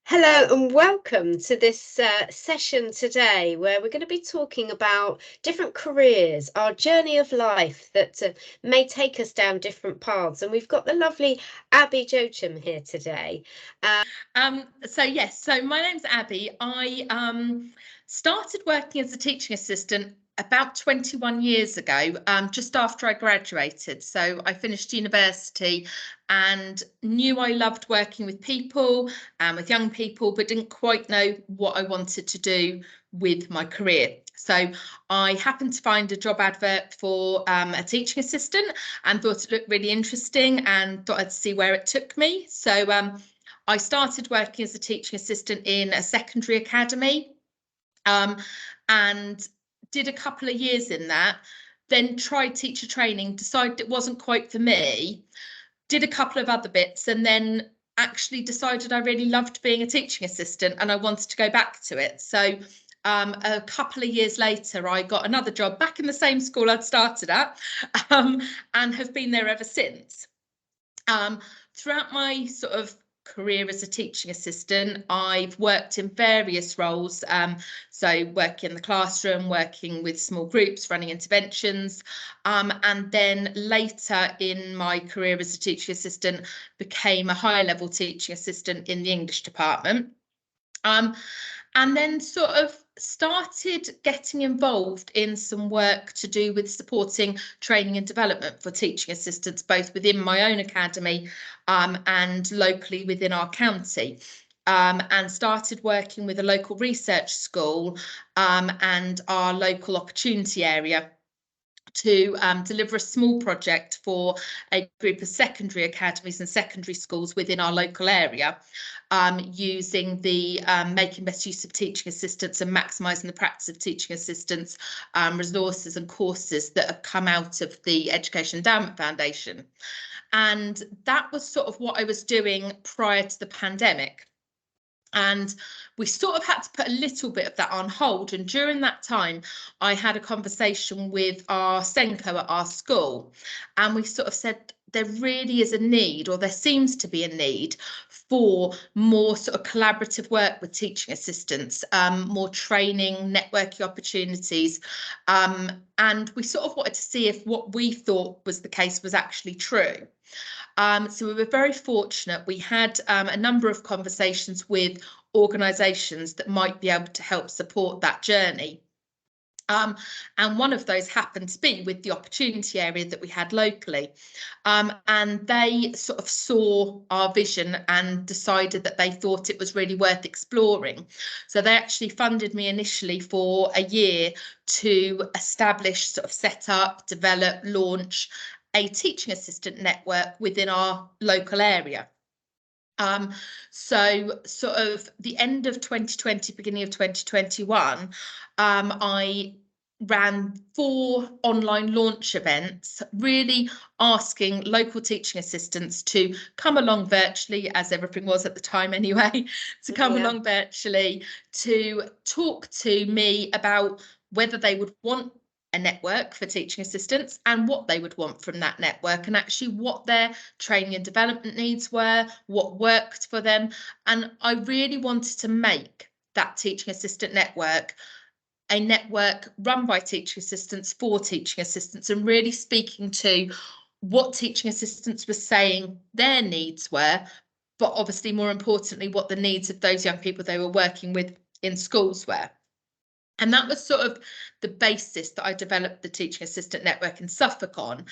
Hello and welcome to this session today where we're going to be talking about different careers, our journey of life that may take us down different paths. And we've got the lovely Abi Joachim here today. So my name's Abby. I started working as a teaching assistant about 21 years ago, just after I graduated. So I finished university and knew I loved working with people and with young people, but didn't quite know what I wanted to do with my career. So I happened to find a job advert for a teaching assistant and thought it looked really interesting and thought I'd see where it took me. So I started working as a teaching assistant in a secondary academy and did a couple of years in that, then tried teacher training, decided it wasn't quite for me, did a couple of other bits, and then actually decided I really loved being a teaching assistant and I wanted to go back to it. So a couple of years later, I got another job back in the same school I'd started at and have been there ever since. Throughout my sort of career as a teaching assistant, I've worked in various roles. So working in the classroom, working with small groups, running interventions, and then later in my career as a teaching assistant, became a higher level teaching assistant in the English department. And then sort of started getting involved in some work to do with supporting training and development for teaching assistants, both within my own academy and locally within our county. And started working with a local research school and our local opportunity area to deliver a small project for a group of secondary academies and secondary schools within our local area, using the making best use of teaching assistants and maximising the practice of teaching assistants resources and courses that have come out of the Education Endowment Foundation. And that was sort of what I was doing prior to the pandemic. And we sort of had to put a little bit of that on hold. And during that time, I had a conversation with our Senko at our school. And we sort of said, there really is a need, or there seems to be a need for more sort of collaborative work with teaching assistants, more training, networking opportunities. And we sort of wanted to see if what we thought was the case was actually true. So we were very fortunate. We had a number of conversations with organisations that might be able to help support that journey. And one of those happened to be with the opportunity area that we had locally. And they sort of saw our vision and decided that they thought it was really worth exploring. So they actually funded me initially for a year to establish, sort of set up, develop, launch a teaching assistant network within our local area. So sort of the end of 2020, beginning of 2021, I ran 4 online launch events, really asking local teaching assistants to come along virtually, as everything was at the time anyway, to come along virtually to talk to me about whether they would want a network for teaching assistants and what they would want from that network, and actually what their training and development needs were, what worked for them. And I really wanted to make that teaching assistant network a network run by teaching assistants for teaching assistants, and really speaking to what teaching assistants were saying their needs were, but obviously more importantly what the needs of those young people they were working with in schools were. And that was sort of the basis that I developed the teaching assistant network in Suffolk on.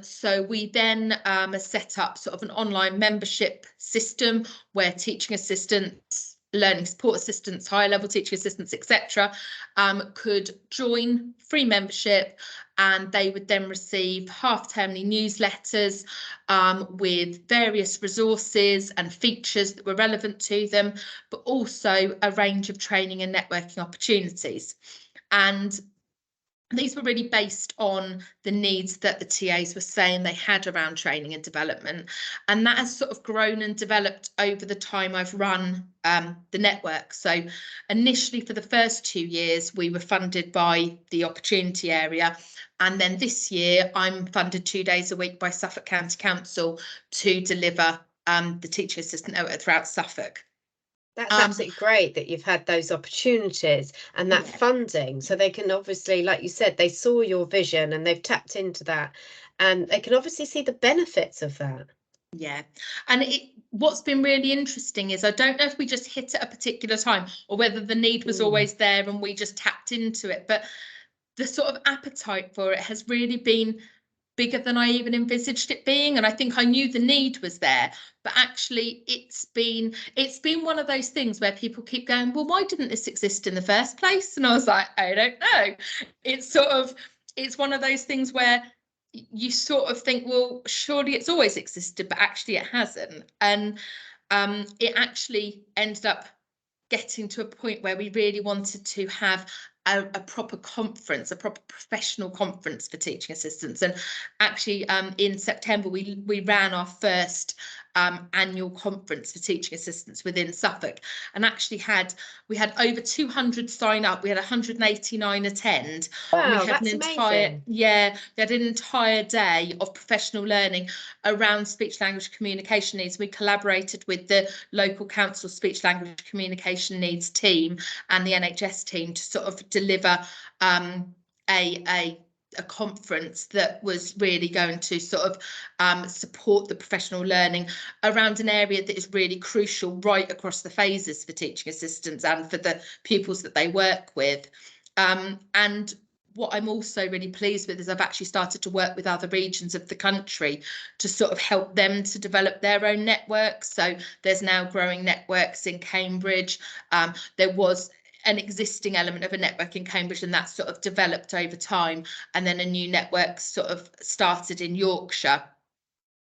So we then set up sort of an online membership system where teaching assistants, learning support assistants, higher level teaching assistants, etc., could join free membership, and they would then receive half-termly newsletters with various resources and features that were relevant to them, but also a range of training and networking opportunities. And these were really based on the needs that the TAs were saying they had around training and development. And that has sort of grown and developed over the time I've run the network. So initially for the first 2 years, we were funded by the opportunity area. And then this year, I'm funded 2 days a week by Suffolk County Council to deliver the teaching assistant network throughout Suffolk. That's absolutely great that you've had those opportunities and that Yeah. funding. So they can obviously, like you said, they saw your vision and they've tapped into that, and they can obviously see the benefits of that. Yeah, and what's been really interesting is I don't know if we just hit at a particular time or whether the need was Mm, always there and we just tapped into it, but the sort of appetite for it has really been bigger than I even envisaged it being. And I think I knew the need was there, but actually it's been one of those things where people keep going, well, why didn't this exist in the first place? And I was like, I don't know. It's one of those things where you sort of think, well, surely it's always existed, but actually it hasn't. And it actually ended up getting to a point where we really wanted to have a proper conference, a proper professional conference for teaching assistants. And actually, in September, we ran our first annual conference for teaching assistants within Suffolk, and actually we had over 200 sign up. We had 189 attend, and we wow, had an that's entire amazing. we had an entire day of professional learning around speech language communication needs. We collaborated with the local council speech language communication needs team and the NHS team to sort of deliver a conference that was really going to sort of support the professional learning around an area that is really crucial right across the phases for teaching assistants and for the pupils that they work with. And what I'm also really pleased with is I've actually started to work with other regions of the country to sort of help them to develop their own networks. So there's now growing networks in Cambridge. There was an existing element of a network in Cambridge, and that sort of developed over time. And then a new network sort of started in Yorkshire.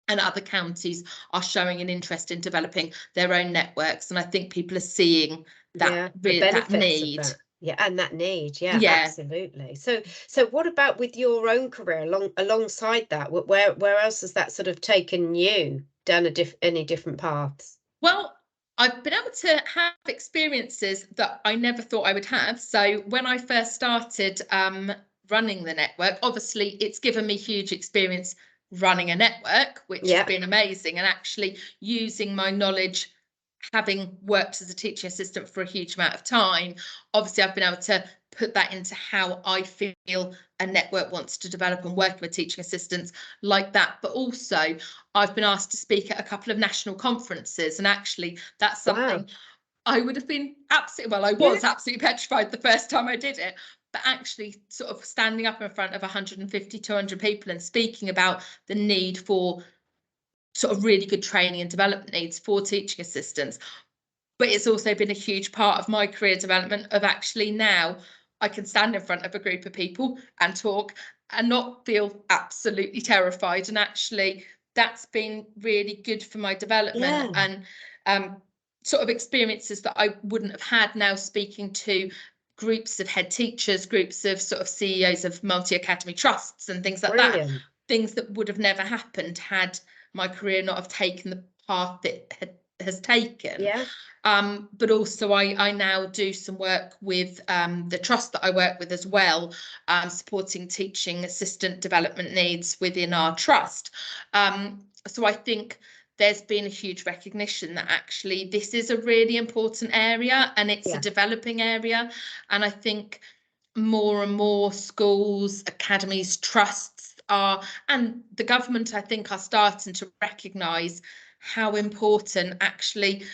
And other counties are showing an interest in developing their own networks. And I think people are seeing Yeah, the that benefits of need. that. Yeah, and that need. Yeah, Yeah. absolutely. So what about with your own career alongside that? Where else has that sort of taken you down any different paths? Well, I've been able to have experiences that I never thought I would have. So when I first started running the network, obviously it's given me huge experience running a network, which has Yeah, been amazing, and actually using my knowledge, having worked as a teaching assistant for a huge amount of time. Obviously I've been able to put that into how I feel a network wants to develop and working with teaching assistants like that. But also I've been asked to speak at a couple of national conferences, and actually that's wow. something I would have been absolutely, well, I Yeah, was absolutely petrified the first time I did it, but actually sort of standing up in front of 150, 200 people and speaking about the need for sort of really good training and development needs for teaching assistants. But it's also been a huge part of my career development of actually now I can stand in front of a group of people and talk and not feel absolutely terrified. And actually that's been really good for my development yeah, and sort of experiences that I wouldn't have had now speaking to groups of head teachers, groups of sort of CEOs of multi-academy trusts and things like that, brilliant. things that would have never happened had my career not have taken the path it has taken. Yeah, But also I now do some work with the trust that I work with as well, supporting teaching assistant development needs within our trust. So I think there's been a huge recognition that actually this is a really important area and it's a yeah, developing area. And I think more and more schools, academies, trusts are, and the government, I think, are starting to recognise how important actually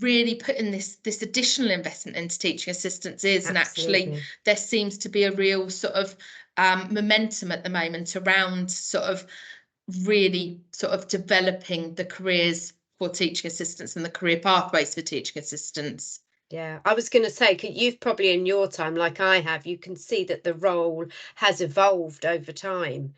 really putting this additional investment into teaching assistants is. And actually absolutely. there seems to be a real sort of momentum at the moment around sort of really sort of developing the careers for teaching assistants and the career pathways for teaching assistants. Yeah, I was going to say, you've probably in your time, like I have, you can see that the role has evolved over time,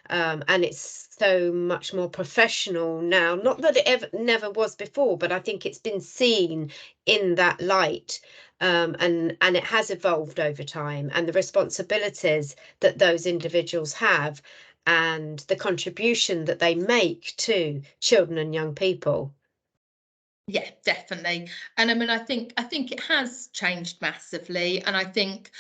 and it's so much more professional now. Not that it ever never was before, but I think it's been seen in that light, and it has evolved over time, and the responsibilities that those individuals have, and the contribution that they make to children and young people. Yeah, definitely. And I mean, I think it has changed massively. And I think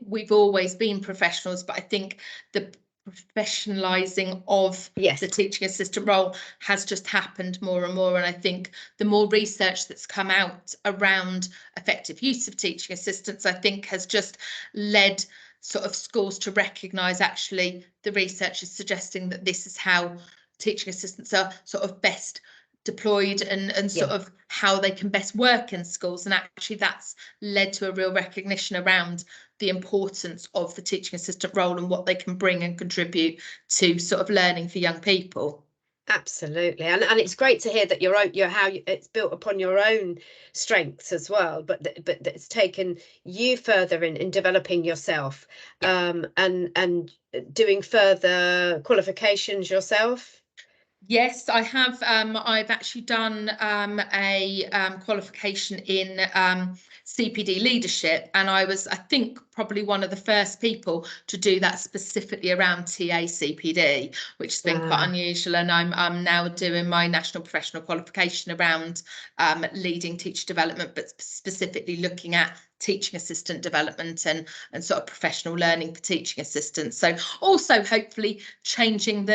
we've always been professionals, but I think the professionalizing of Yes. the teaching assistant role has just happened more and more. And I think the more research that's come out around effective use of teaching assistants, I think has just led sort of schools to recognise actually the research is suggesting that this is how teaching assistants are sort of best deployed and sort Yeah. of how they can best work in schools. And actually that's led to a real recognition around the importance of the teaching assistant role and what they can bring and contribute to sort of learning for young people. Absolutely, and it's great to hear that it's built upon your own strengths as well, but that it's taken you further in developing yourself, Yeah. and doing further qualifications yourself. Yes, I have. I've actually done a qualification in CPD leadership, and I was, I think, probably one of the first people to do that specifically around TA CPD, which has been quite unusual. And I'm now doing my national professional qualification around leading teacher development, but specifically looking at teaching assistant development and sort of professional learning for teaching assistants. So also hopefully changing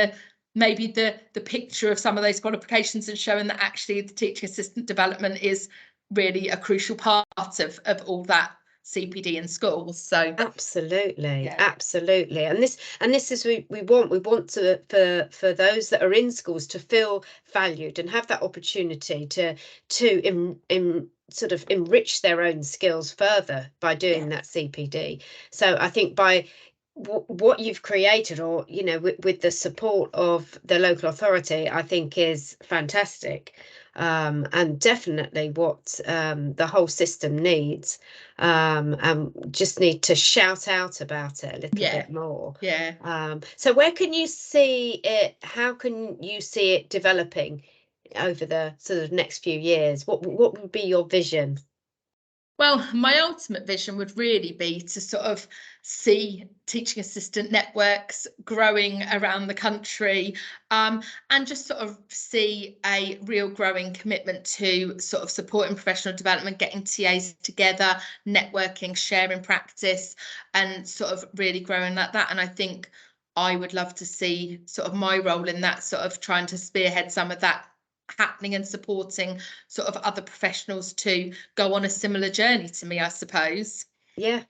maybe the picture of some of those qualifications and showing that actually the teaching assistant development is really a crucial part of all that CPD in schools. So Absolutely, yeah, absolutely, and this is we want to for those that are in schools to feel valued and have that opportunity to sort of enrich their own skills further by yeah, doing that CPD. So I think by what you've created, or with the support of the local authority, I think is fantastic, and definitely what the whole system needs, and just need to shout out about it a little yeah, bit more. yeah. So where can you see it? How can you see it developing over the sort of next few years? What would be your vision? Well, my ultimate vision would really be to sort of see teaching assistant networks growing around the country, and just sort of see a real growing commitment to sort of supporting professional development, getting TAs together, networking, sharing practice, and sort of really growing like that. And I think I would love to see sort of my role in that, sort of trying to spearhead some of that happening and supporting sort of other professionals to go on a similar journey to me, I suppose. Yeah.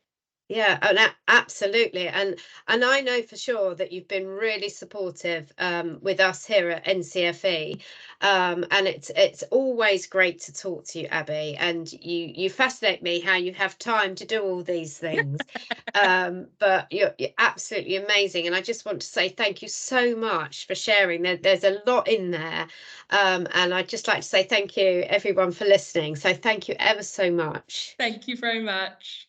Yeah, and absolutely, and I know for sure that you've been really supportive, with us here at NCFE, and it's always great to talk to you, Abi, and you fascinate me how you have time to do all these things, but you're absolutely amazing, and I just want to say thank you so much for sharing. There's a lot in there, and I'd just like to say thank you everyone for listening. So thank you ever so much. Thank you very much.